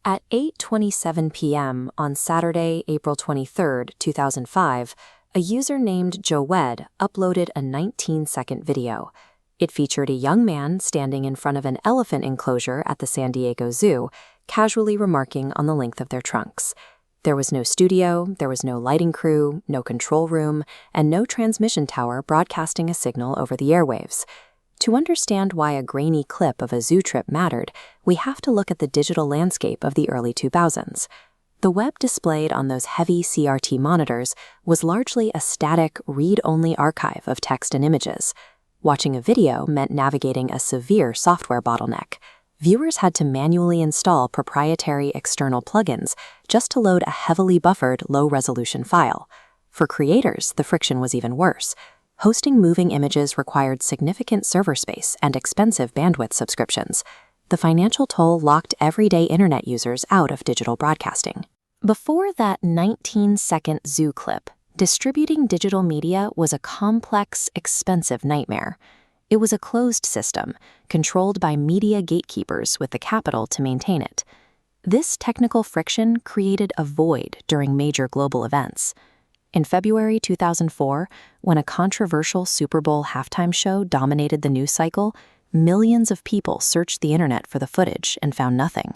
At 8:27 p.m. on Saturday, April 23, 2005, a user named Joed uploaded a 19-second video. It featured a young man standing in front of an elephant enclosure at the San Diego Zoo, casually remarking on the length of their trunks. There was no studio, there was no lighting crew, no control room, and no transmission tower broadcasting a signal over the airwaves. To understand why a grainy clip of a zoo trip mattered, we have to look at the digital landscape of the early 2000s. The web displayed on those heavy CRT monitors was largely a static, read-only archive of text and images. Watching a video meant navigating a severe software bottleneck. Viewers had to manually install proprietary external plugins just to load a heavily buffered, low-resolution file. For creators, the friction was even worse. Hosting moving images required significant server space and expensive bandwidth subscriptions. The financial toll locked everyday internet users out of digital broadcasting. Before that 19-second zoo clip, distributing digital media was a complex, expensive nightmare. It was a closed system, controlled by media gatekeepers with the capital to maintain it. This technical friction created a void during major global events. In February 2004, when a controversial Super Bowl halftime show dominated the news cycle, millions of people searched the internet for the footage and found nothing.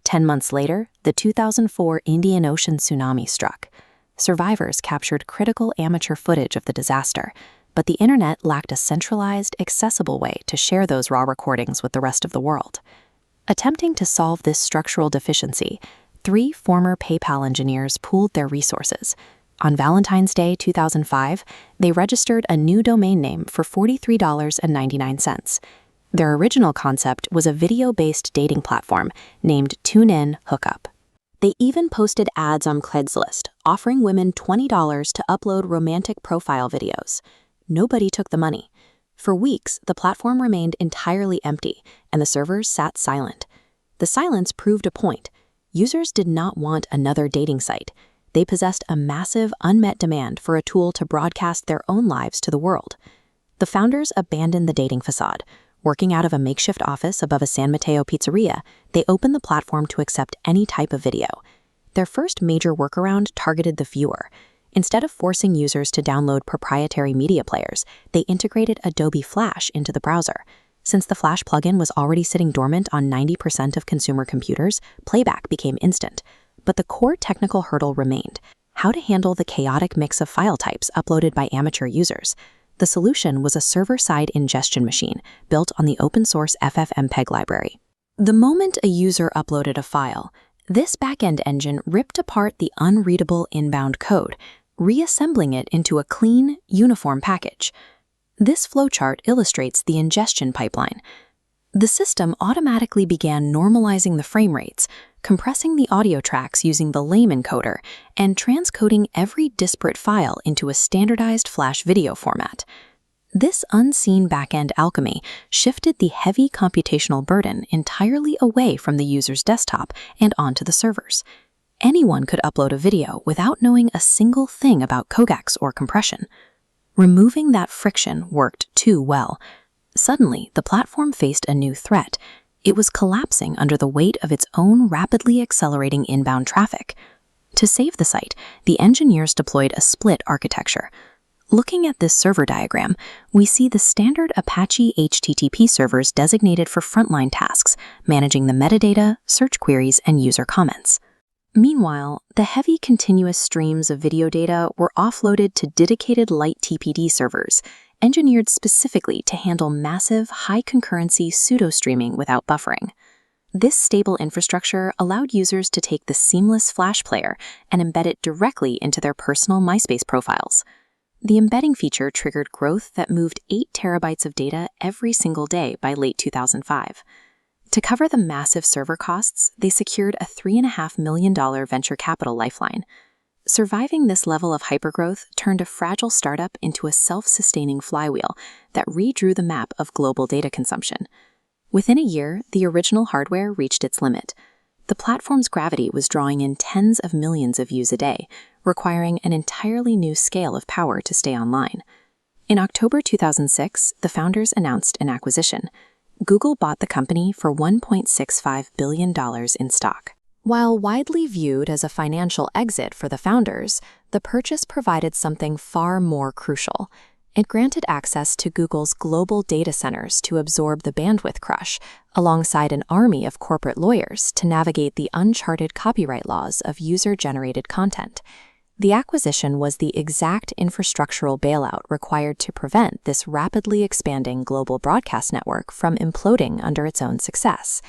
10 months later, the 2004 Indian Ocean tsunami struck. Survivors captured critical amateur footage of the disaster, but the internet lacked a centralized, accessible way to share those raw recordings with the rest of the world. Attempting to solve this structural deficiency, 3 former PayPal engineers pooled their resources. On Valentine's Day 2005, they registered a new domain name for $43.99. Their original concept was a video-based dating platform named TuneIn Hookup. They even posted ads on Craigslist, offering women $20 to upload romantic profile videos. Nobody took the money. For weeks, the platform remained entirely empty, and the servers sat silent. The silence proved a point. Users did not want another dating site. They possessed a massive, unmet demand for a tool to broadcast their own lives to the world. The founders abandoned the dating facade. Working out of a makeshift office above a San Mateo pizzeria, they opened the platform to accept any type of video. Their first major workaround targeted the viewer. Instead of forcing users to download proprietary media players, they integrated Adobe Flash into the browser. Since the Flash plugin was already sitting dormant on 90% of consumer computers, playback became instant. But the core technical hurdle remained: how to handle the chaotic mix of file types uploaded by amateur users. The solution was a server-side ingestion machine built on the open-source FFmpeg library. The moment a user uploaded a file, this backend engine ripped apart the unreadable inbound code, reassembling it into a clean, uniform package. This flowchart illustrates the ingestion pipeline. The system automatically began normalizing the frame rates, compressing the audio tracks using the lame encoder, and transcoding every disparate file into a standardized Flash video format. This unseen backend alchemy shifted the heavy computational burden entirely away from the user's desktop and onto the servers. Anyone could upload a video without knowing a single thing about codecs or compression. Removing that friction worked too well. Suddenly, the platform faced a new threat. It was collapsing under the weight of its own rapidly accelerating inbound traffic. To save the site, the engineers deployed a split architecture. Looking at this server diagram, we see the standard Apache HTTP servers designated for frontline tasks, managing the metadata, search queries, and user comments. Meanwhile, the heavy continuous streams of video data were offloaded to dedicated LightTPD servers, engineered specifically to handle massive, high-concurrency pseudo-streaming without buffering. This stable infrastructure allowed users to take the seamless Flash player and embed it directly into their personal MySpace profiles. The embedding feature triggered growth that moved 8 terabytes of data every single day by late 2005. To cover the massive server costs, they secured a $3.5 million venture capital lifeline. Surviving this level of hypergrowth turned a fragile startup into a self-sustaining flywheel that redrew the map of global data consumption. Within a year, the original hardware reached its limit. The platform's gravity was drawing in tens of millions of views a day, requiring an entirely new scale of power to stay online. In October 2006, the founders announced an acquisition. Google bought the company for $1.65 billion in stock. While widely viewed as a financial exit for the founders, the purchase provided something far more crucial. It granted access to Google's global data centers to absorb the bandwidth crush, alongside an army of corporate lawyers to navigate the uncharted copyright laws of user-generated content. The acquisition was the exact infrastructural bailout required to prevent this rapidly expanding global broadcast network from imploding under its own success.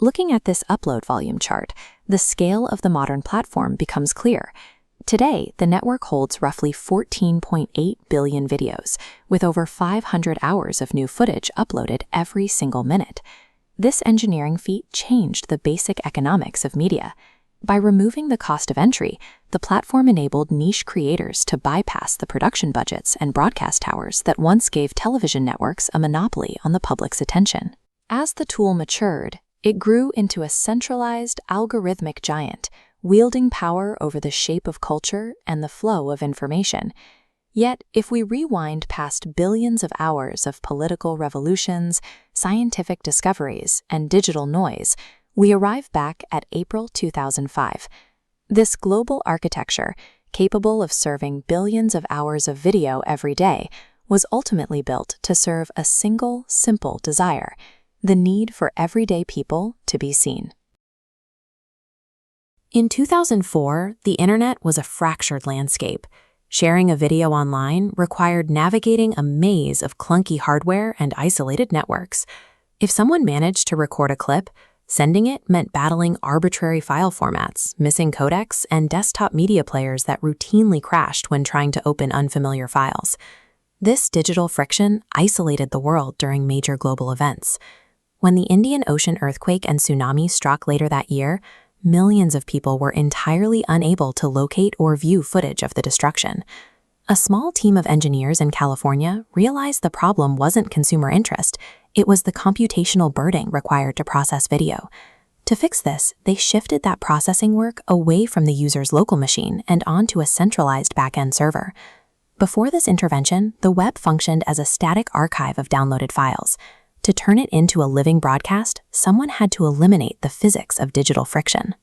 Looking at this upload volume chart, the scale of the modern platform becomes clear. Today, the network holds roughly 14.8 billion videos, with over 500 hours of new footage uploaded every single minute. This engineering feat changed the basic economics of media. By removing the cost of entry, the platform enabled niche creators to bypass the production budgets and broadcast towers that once gave television networks a monopoly on the public's attention. As the tool matured, it grew into a centralized, algorithmic giant, wielding power over the shape of culture and the flow of information. Yet, if we rewind past billions of hours of political revolutions, scientific discoveries, and digital noise, we arrive back at April 2005. This global architecture, capable of serving billions of hours of video every day, was ultimately built to serve a single, simple desire: the need for everyday people to be seen. In 2004, the internet was a fractured landscape. Sharing a video online required navigating a maze of clunky hardware and isolated networks. If someone managed to record a clip, sending it meant battling arbitrary file formats, missing codecs, and desktop media players that routinely crashed when trying to open unfamiliar files. This digital friction isolated the world during major global events. When the Indian Ocean earthquake and tsunami struck later that year, millions of people were entirely unable to locate or view footage of the destruction. A small team of engineers in California realized the problem wasn't consumer interest, it was the computational burden required to process video. To fix this, they shifted that processing work away from the user's local machine and onto a centralized back-end server. Before this intervention, the web functioned as a static archive of downloaded files. To turn it into a living broadcast, someone had to eliminate the physics of digital friction.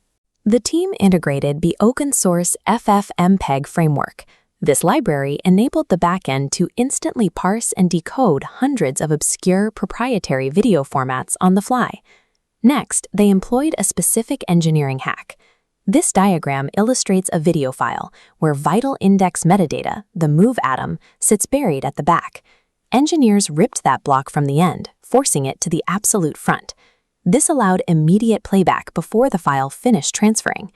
The team integrated the open-source FFmpeg framework. This library enabled the backend to instantly parse and decode hundreds of obscure proprietary video formats on the fly. Next, they employed a specific engineering hack. This diagram illustrates a video file where vital index metadata, the move atom, sits buried at the back. Engineers ripped that block from the end, forcing it to the absolute front. This allowed immediate playback before the file finished transferring.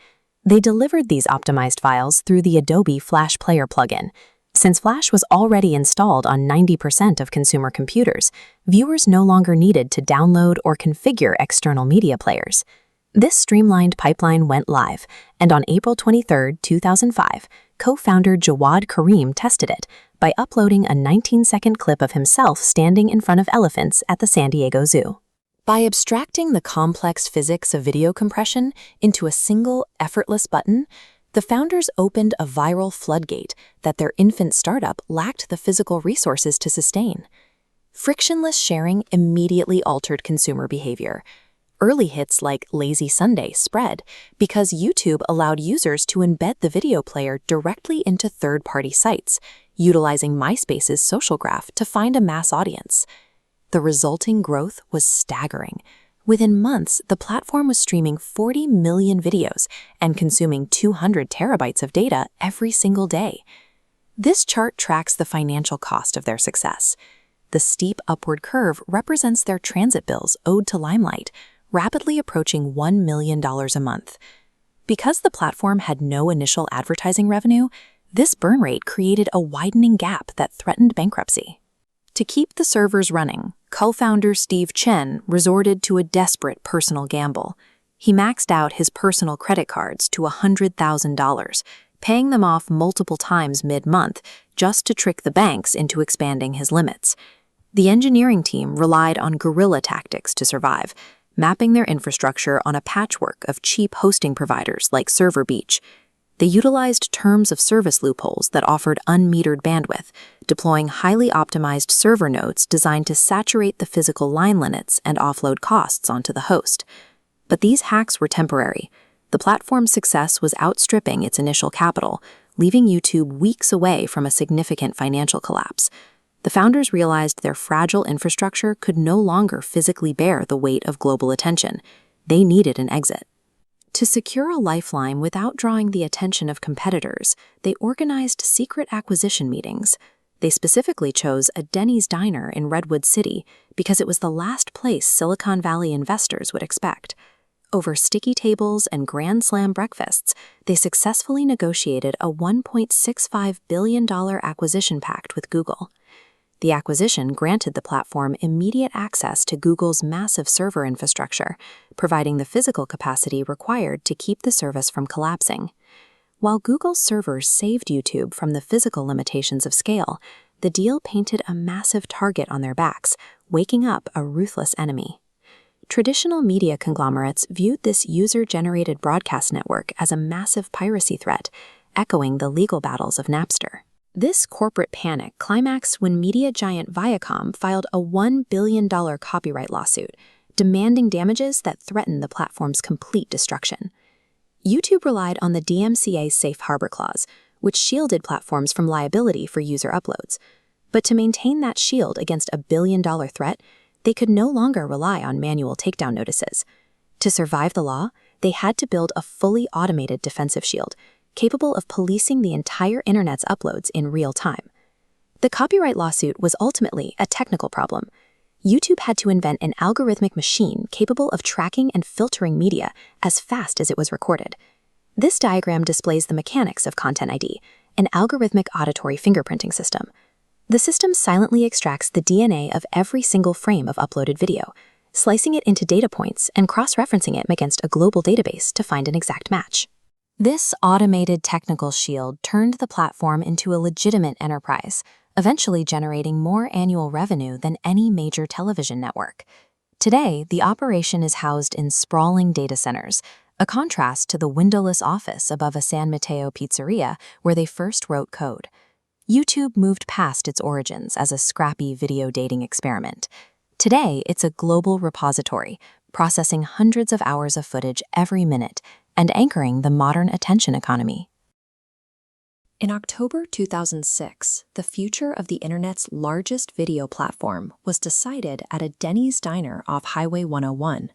They delivered these optimized files through the Adobe Flash Player plugin. Since Flash was already installed on 90% of consumer computers, viewers no longer needed to download or configure external media players. This streamlined pipeline went live, and on April 23, 2005, co-founder Jawad Karim tested it by uploading a 19-second clip of himself standing in front of elephants at the San Diego Zoo. By abstracting the complex physics of video compression into a single, effortless button, the founders opened a viral floodgate that their infant startup lacked the physical resources to sustain. Frictionless sharing immediately altered consumer behavior. Early hits like Lazy Sunday spread because YouTube allowed users to embed the video player directly into third-party sites, utilizing MySpace's social graph to find a mass audience. The resulting growth was staggering. Within months, the platform was streaming 40 million videos and consuming 200 terabytes of data every single day. This chart tracks the financial cost of their success. The steep upward curve represents their transit bills owed to Limelight, rapidly approaching $1 million a month. Because the platform had no initial advertising revenue, this burn rate created a widening gap that threatened bankruptcy. To keep the servers running, co-founder Steve Chen resorted to a desperate personal gamble. He maxed out his personal credit cards to $100,000, paying them off multiple times mid-month just to trick the banks into expanding his limits. The engineering team relied on guerrilla tactics to survive, mapping their infrastructure on a patchwork of cheap hosting providers like Server Beach. They utilized terms of service loopholes that offered unmetered bandwidth, deploying highly optimized server nodes designed to saturate the physical line limits and offload costs onto the host. But these hacks were temporary. The platform's success was outstripping its initial capital, leaving YouTube weeks away from a significant financial collapse. The founders realized their fragile infrastructure could no longer physically bear the weight of global attention. They needed an exit. To secure a lifeline without drawing the attention of competitors, they organized secret acquisition meetings. They specifically chose a Denny's diner in Redwood City because it was the last place Silicon Valley investors would expect. Over sticky tables and Grand Slam breakfasts, they successfully negotiated a $1.65 billion acquisition pact with Google. The acquisition granted the platform immediate access to Google's massive server infrastructure, providing the physical capacity required to keep the service from collapsing. While Google's servers saved YouTube from the physical limitations of scale, the deal painted a massive target on their backs, waking up a ruthless enemy. Traditional media conglomerates viewed this user-generated broadcast network as a massive piracy threat, echoing the legal battles of Napster. This corporate panic climaxed when media giant Viacom filed a $1 billion copyright lawsuit, demanding damages that threatened the platform's complete destruction. YouTube relied on the DMCA's safe harbor clause, which shielded platforms from liability for user uploads. But to maintain that shield against a billion-dollar threat, they could no longer rely on manual takedown notices. To survive the law, they had to build a fully automated defensive shield, capable of policing the entire internet's uploads in real time. The copyright lawsuit was ultimately a technical problem. YouTube had to invent an algorithmic machine capable of tracking and filtering media as fast as it was recorded. This diagram displays the mechanics of Content ID, an algorithmic auditory fingerprinting system. The system silently extracts the DNA of every single frame of uploaded video, slicing it into data points and cross-referencing it against a global database to find an exact match. This automated technical shield turned the platform into a legitimate enterprise, eventually generating more annual revenue than any major television network. Today, the operation is housed in sprawling data centers, a contrast to the windowless office above a San Mateo pizzeria where they first wrote code. YouTube moved past its origins as a scrappy video dating experiment. Today, it's a global repository, processing hundreds of hours of footage every minute and anchoring the modern attention economy. In October 2006, the future of the internet's largest video platform was decided at a Denny's diner off Highway 101.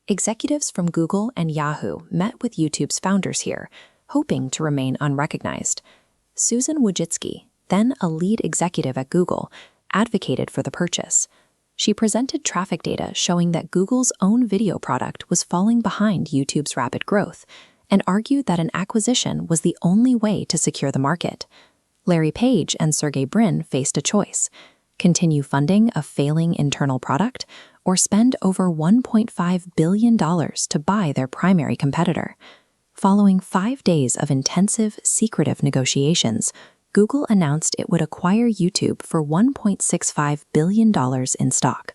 Executives from Google and Yahoo met with YouTube's founders here, hoping to remain unrecognized. Susan Wojcicki, then a lead executive at Google, advocated for the purchase. She presented traffic data showing that Google's own video product was falling behind YouTube's rapid growth, and argued that an acquisition was the only way to secure the market. Larry Page and Sergey Brin faced a choice: continue funding a failing internal product, or spend over $1.5 billion to buy their primary competitor. Following 5 days of intensive, secretive negotiations, Google announced it would acquire YouTube for $1.65 billion in stock.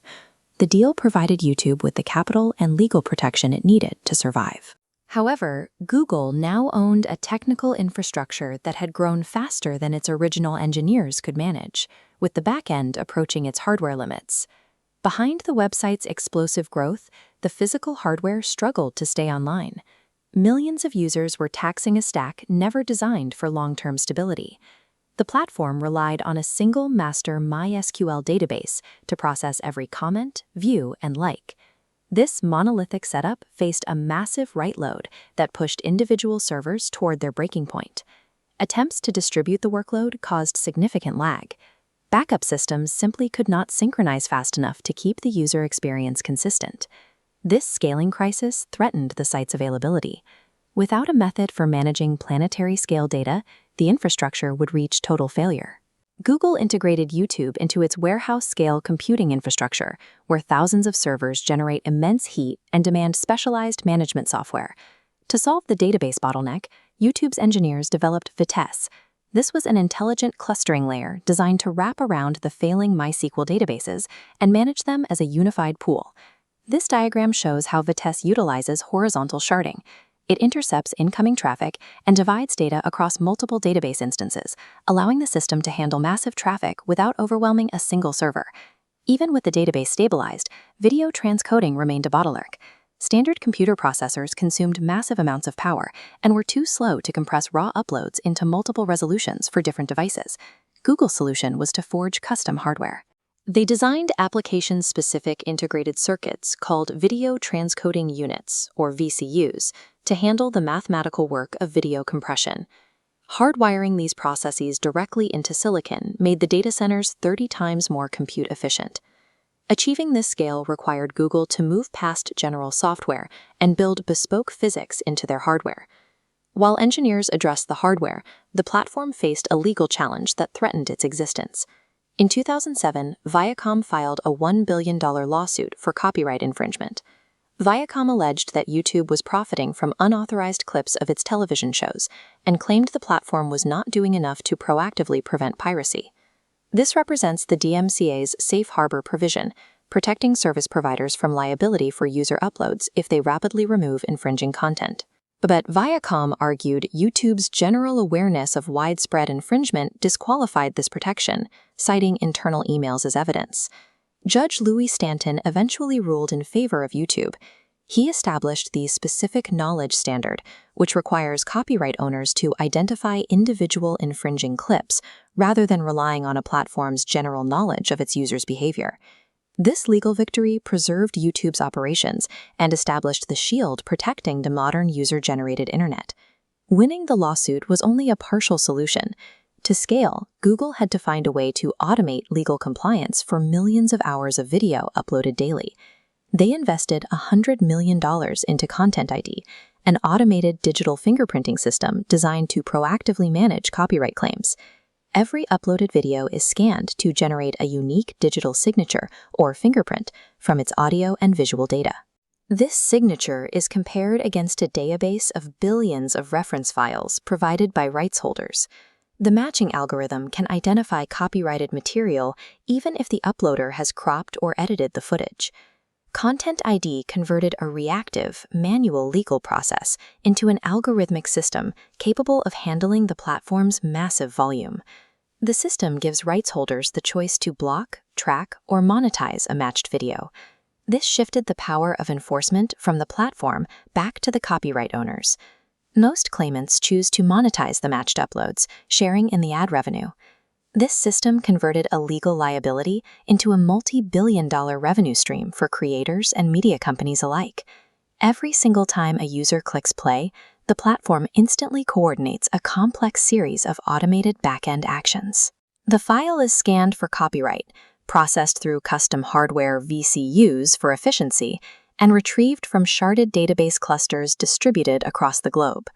The deal provided YouTube with the capital and legal protection it needed to survive. However, Google now owned a technical infrastructure that had grown faster than its original engineers could manage, with the back end approaching its hardware limits. Behind the website's explosive growth, the physical hardware struggled to stay online. Millions of users were taxing a stack never designed for long-term stability. The platform relied on a single master MySQL database to process every comment, view, and like. This monolithic setup faced a massive write load that pushed individual servers toward their breaking point. Attempts to distribute the workload caused significant lag. Backup systems simply could not synchronize fast enough to keep the user experience consistent. This scaling crisis threatened the site's availability. Without a method for managing planetary scale data, the infrastructure would reach total failure. Google integrated YouTube into its warehouse-scale computing infrastructure, where thousands of servers generate immense heat and demand specialized management software. To solve the database bottleneck, YouTube's engineers developed Vitess. This was an intelligent clustering layer designed to wrap around the failing MySQL databases and manage them as a unified pool. This diagram shows how Vitess utilizes horizontal sharding. It intercepts incoming traffic and divides data across multiple database instances, allowing the system to handle massive traffic without overwhelming a single server. Even with the database stabilized, video transcoding remained a bottleneck. Standard computer processors consumed massive amounts of power and were too slow to compress raw uploads into multiple resolutions for different devices. Google's solution was to forge custom hardware. They designed application-specific integrated circuits called video transcoding units, or VCUs, to handle the mathematical work of video compression. Hardwiring these processes directly into silicon made the data centers 30 times more compute efficient. Achieving this scale required Google to move past general software and build bespoke physics into their hardware. While engineers addressed the hardware, the platform faced a legal challenge that threatened its existence. In 2007, Viacom filed a $1 billion lawsuit for copyright infringement. Viacom alleged that YouTube was profiting from unauthorized clips of its television shows and claimed the platform was not doing enough to proactively prevent piracy. This represents the DMCA's safe harbor provision, protecting service providers from liability for user uploads if they rapidly remove infringing content. But Viacom argued YouTube's general awareness of widespread infringement disqualified this protection, citing internal emails as evidence. Judge Louis Stanton eventually ruled in favor of YouTube. He established the specific knowledge standard, which requires copyright owners to identify individual infringing clips rather than relying on a platform's general knowledge of its users' behavior. This legal victory preserved YouTube's operations and established the shield protecting the modern user-generated internet. Winning the lawsuit was only a partial solution. To scale, Google had to find a way to automate legal compliance for millions of hours of video uploaded daily. They invested $100 million into Content ID, an automated digital fingerprinting system designed to proactively manage copyright claims. Every uploaded video is scanned to generate a unique digital signature, or fingerprint, from its audio and visual data. This signature is compared against a database of billions of reference files provided by rights holders. The matching algorithm can identify copyrighted material even if the uploader has cropped or edited the footage. Content ID converted a reactive, manual legal process into an algorithmic system capable of handling the platform's massive volume. The system gives rights holders the choice to block, track, or monetize a matched video. This shifted the power of enforcement from the platform back to the copyright owners. Most claimants choose to monetize the matched uploads, sharing in the ad revenue. This system converted a legal liability into a multi-billion-dollar revenue stream for creators and media companies alike. Every single time a user clicks play, the platform instantly coordinates a complex series of automated back-end actions. The file is scanned for copyright, processed through custom hardware VCUs for efficiency, and retrieved from sharded database clusters distributed across the globe.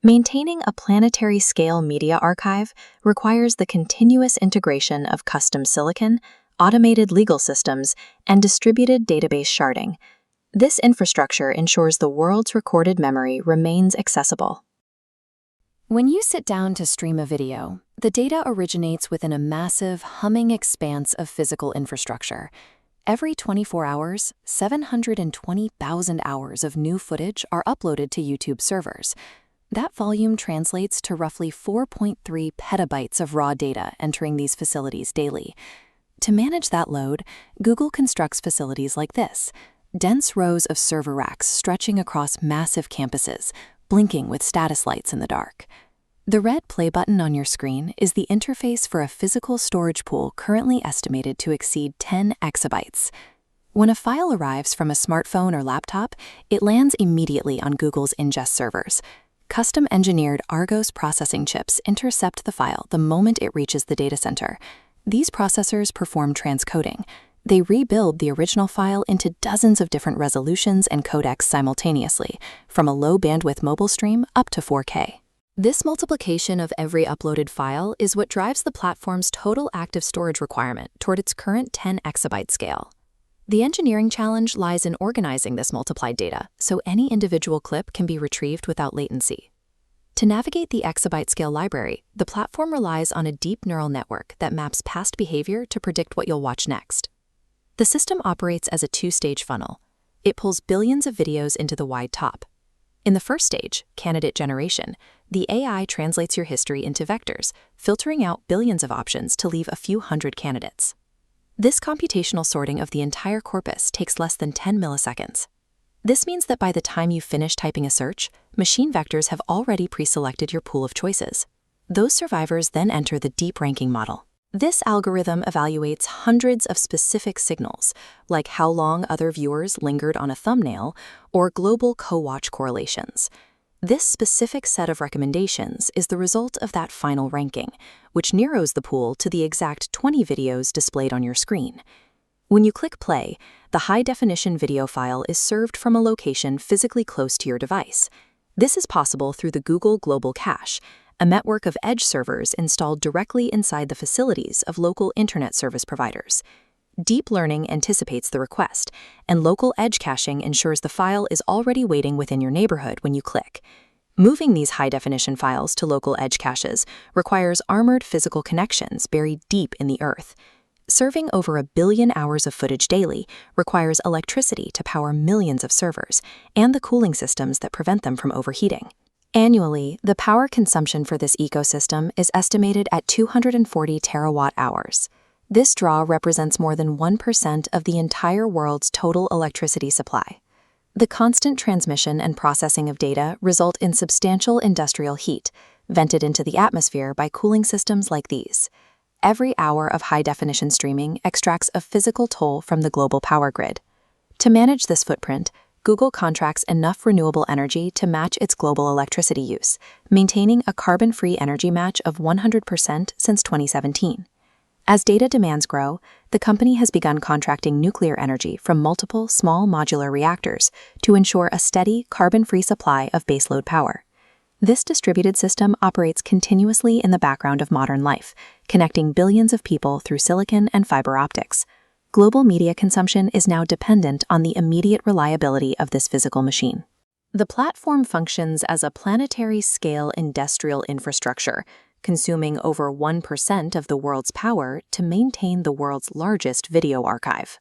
Maintaining a planetary scale media archive requires the continuous integration of custom silicon, automated legal systems, and distributed database sharding. This infrastructure ensures the world's recorded memory remains accessible. When you sit down to stream a video, the data originates within a massive, humming expanse of physical infrastructure. Every 24 hours, 720,000 hours of new footage are uploaded to YouTube servers. That volume translates to roughly 4.3 petabytes of raw data entering these facilities daily. To manage that load, Google constructs facilities like this: dense rows of server racks stretching across massive campuses, blinking with status lights in the dark. The red play button on your screen is the interface for a physical storage pool currently estimated to exceed 10 exabytes. When a file arrives from a smartphone or laptop, it lands immediately on Google's ingest servers. Custom-engineered Argos processing chips intercept the file the moment it reaches the data center. These processors perform transcoding. They rebuild the original file into dozens of different resolutions and codecs simultaneously, from a low-bandwidth mobile stream up to 4K. This multiplication of every uploaded file is what drives the platform's total active storage requirement toward its current 10 exabyte scale. The engineering challenge lies in organizing this multiplied data so any individual clip can be retrieved without latency. To navigate the exabyte scale library, the platform relies on a deep neural network that maps past behavior to predict what you'll watch next. The system operates as a two-stage funnel. It pulls billions of videos into the wide top. In the first stage, candidate generation, the AI translates your history into vectors, filtering out billions of options to leave a few hundred candidates. This computational sorting of the entire corpus takes less than 10 milliseconds. This means that by the time you finish typing a search, machine vectors have already pre-selected your pool of choices. Those survivors then enter the deep ranking model. This algorithm evaluates hundreds of specific signals, like how long other viewers lingered on a thumbnail or global co-watch correlations. This specific set of recommendations is the result of that final ranking, which narrows the pool to the exact 20 videos displayed on your screen. When you click play, the high-definition video file is served from a location physically close to your device. This is possible through the Google Global Cache, a network of edge servers installed directly inside the facilities of local internet service providers. Deep learning anticipates the request, and local edge caching ensures the file is already waiting within your neighborhood when you click. Moving these high-definition files to local edge caches requires armored physical connections buried deep in the earth. Serving over 1 billion hours of footage daily requires electricity to power millions of servers and the cooling systems that prevent them from overheating. Annually, the power consumption for this ecosystem is estimated at 240 terawatt-hours. This draw represents more than 1% of the entire world's total electricity supply. The constant transmission and processing of data result in substantial industrial heat, vented into the atmosphere by cooling systems like these. Every hour of high-definition streaming extracts a physical toll from the global power grid. To manage this footprint, Google contracts enough renewable energy to match its global electricity use, maintaining a carbon-free energy match of 100% since 2017. As data demands grow, the company has begun contracting nuclear energy from multiple small modular reactors to ensure a steady, carbon-free supply of baseload power. This distributed system operates continuously in the background of modern life, connecting billions of people through silicon and fiber optics. Global media consumption is now dependent on the immediate reliability of this physical machine. The platform functions as a planetary-scale industrial infrastructure, consuming over 1% of the world's power to maintain the world's largest video archive.